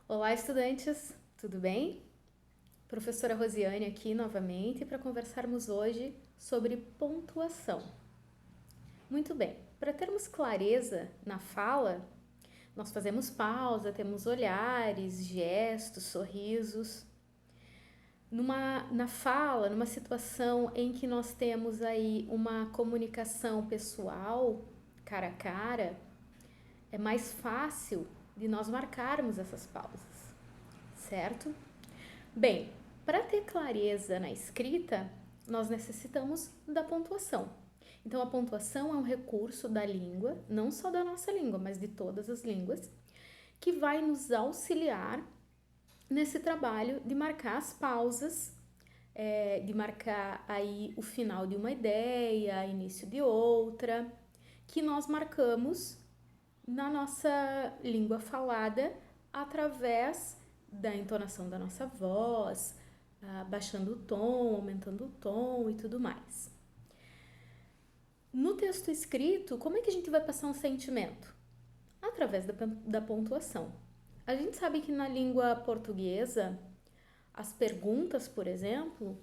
Olá, estudantes, tudo bem? Professora Rosiane aqui novamente para conversarmos hoje sobre pontuação. Muito bem, para termos clareza na fala, nós fazemos pausa, temos olhares, gestos, sorrisos. Na fala, numa situação em que nós temos aí uma comunicação pessoal, cara a cara, é mais fácil de nós marcarmos essas pausas, certo? Bem, para ter clareza na escrita, nós necessitamos da pontuação. Então, a pontuação é um recurso da língua, não só da nossa língua, mas de todas as línguas, que vai nos auxiliar nesse trabalho de marcar as pausas, de marcar aí o final de uma ideia, início de outra, que nós marcamos na nossa língua falada através da entonação da nossa voz, baixando o tom, aumentando o tom e tudo mais. No texto escrito, como é que a gente vai passar um sentimento? Através da pontuação. A gente sabe que na língua portuguesa, as perguntas, por exemplo,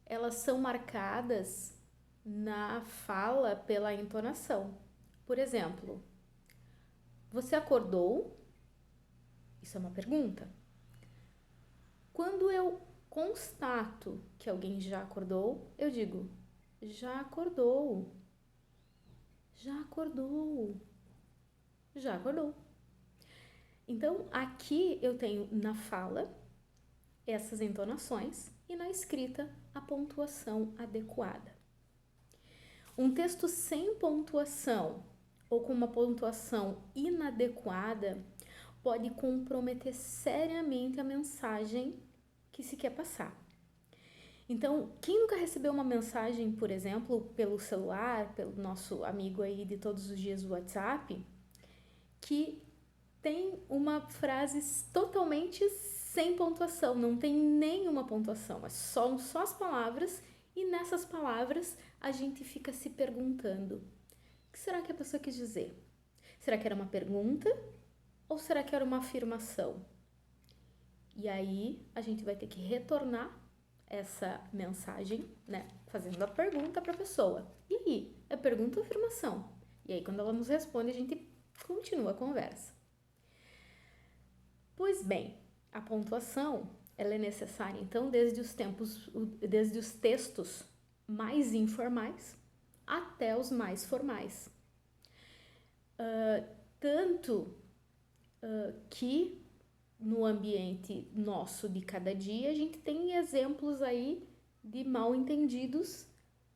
elas são marcadas na fala pela entonação. Por exemplo, você acordou? Isso é uma pergunta. Quando eu constato que alguém já acordou, eu digo: já acordou, já acordou, já acordou. Então, aqui eu tenho na fala essas entonações e na escrita a pontuação adequada. Um texto sem pontuação ou com uma pontuação inadequada pode comprometer seriamente a mensagem que se quer passar. Então, quem nunca recebeu uma mensagem, por exemplo, pelo celular, pelo nosso amigo aí de todos os dias do WhatsApp, que tem uma frase totalmente sem pontuação, não tem nenhuma pontuação, são só as palavras, e nessas palavras a gente fica se perguntando: o que será que a pessoa quis dizer? Será que era uma pergunta ou será que era uma afirmação? E aí a gente vai ter que retornar essa mensagem, né, fazendo a pergunta para a pessoa. E aí, é pergunta ou afirmação? E aí quando ela nos responde, a gente continua a conversa. Pois bem, a pontuação ela é necessária então desde os textos mais informais até os mais formais. Tanto que no ambiente nosso de cada dia a gente tem exemplos aí de mal entendidos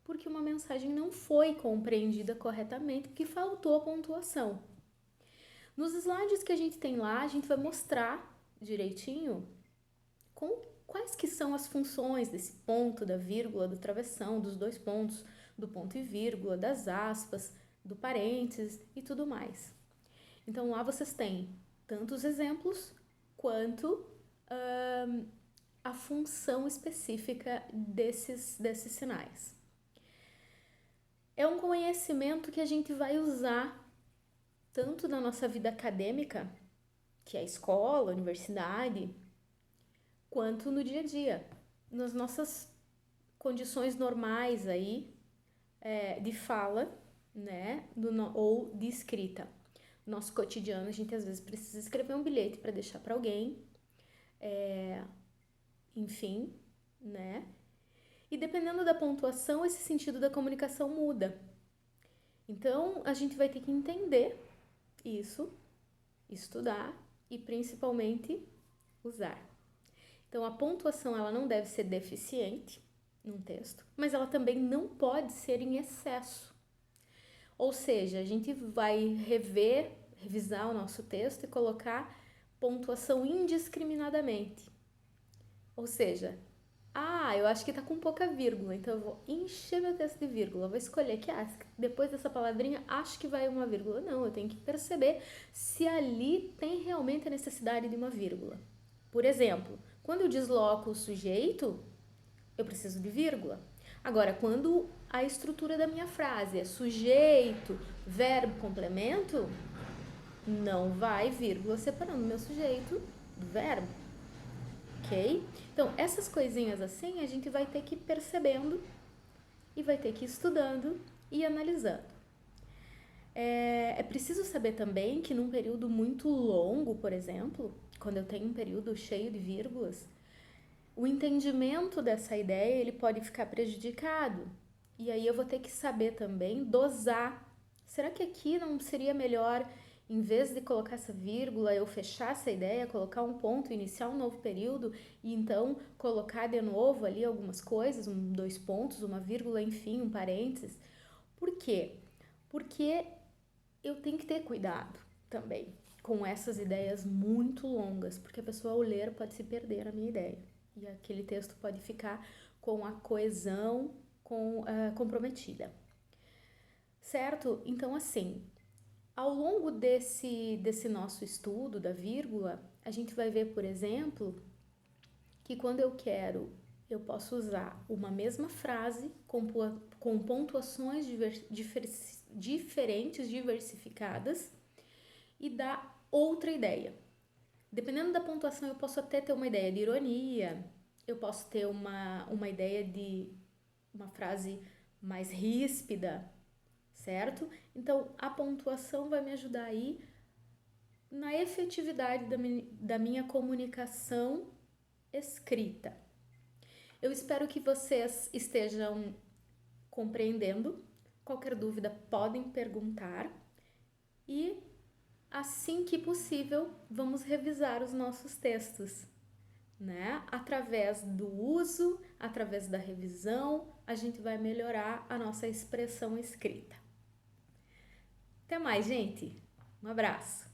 porque uma mensagem não foi compreendida corretamente, porque faltou a pontuação. Nos slides que a gente tem lá, a gente vai mostrar direitinho quais que são as funções desse ponto, da vírgula, do travessão, dos dois pontos, do ponto e vírgula, das aspas, do parênteses e tudo mais. Então lá vocês têm tanto os exemplos quanto a função específica desses sinais. É um conhecimento que a gente vai usar tanto na nossa vida acadêmica, que é a escola, a universidade, quanto no dia a dia, nas nossas condições normais aí de fala, né, ou de escrita. No nosso cotidiano, a gente às vezes precisa escrever um bilhete para deixar para alguém, enfim, né? E dependendo da pontuação, esse sentido da comunicação muda. Então, a gente vai ter que entender isso, estudar e principalmente usar. Então, a pontuação ela não deve ser deficiente num texto, mas ela também não pode ser em excesso. Ou seja, a gente vai revisar o nosso texto e colocar pontuação indiscriminadamente. Ou seja, eu acho que tá com pouca vírgula, então eu vou encher meu texto de vírgula. Eu vou escolher que, depois dessa palavrinha, acho que vai uma vírgula. Não, eu tenho que perceber se ali tem realmente a necessidade de uma vírgula. Por exemplo, quando eu desloco o sujeito, eu preciso de vírgula. Agora, quando a estrutura da minha frase é sujeito, verbo, complemento, não vai vírgula separando meu sujeito do verbo, ok? Então, essas coisinhas assim a gente vai ter que ir percebendo e vai ter que ir estudando e analisando. É preciso saber também que num período muito longo, por exemplo, quando eu tenho um período cheio de vírgulas, o entendimento dessa ideia ele pode ficar prejudicado. E aí eu vou ter que saber também dosar. Será que aqui não seria melhor, em vez de colocar essa vírgula, eu fechar essa ideia, colocar um ponto, iniciar um novo período e então colocar de novo ali algumas coisas, dois pontos, uma vírgula, enfim, um parênteses? Por quê? Porque eu tenho que ter cuidado também com essas ideias muito longas, porque a pessoa ao ler pode se perder na minha ideia. E aquele texto pode ficar com a coesão comprometida. Certo? Então, assim, ao longo desse nosso estudo da vírgula, a gente vai ver, por exemplo, que quando eu posso usar uma mesma frase com pontuações diferentes, diversificadas e dar outra ideia. Dependendo da pontuação, eu posso até ter uma ideia de ironia, eu posso ter uma ideia de uma frase mais ríspida, certo? Então, a pontuação vai me ajudar aí na efetividade da minha comunicação escrita. Eu espero que vocês estejam compreendendo. Qualquer dúvida podem perguntar e assim que possível vamos revisar os nossos textos, né? Através do uso, através da revisão, a gente vai melhorar a nossa expressão escrita. Até mais, gente. Um abraço.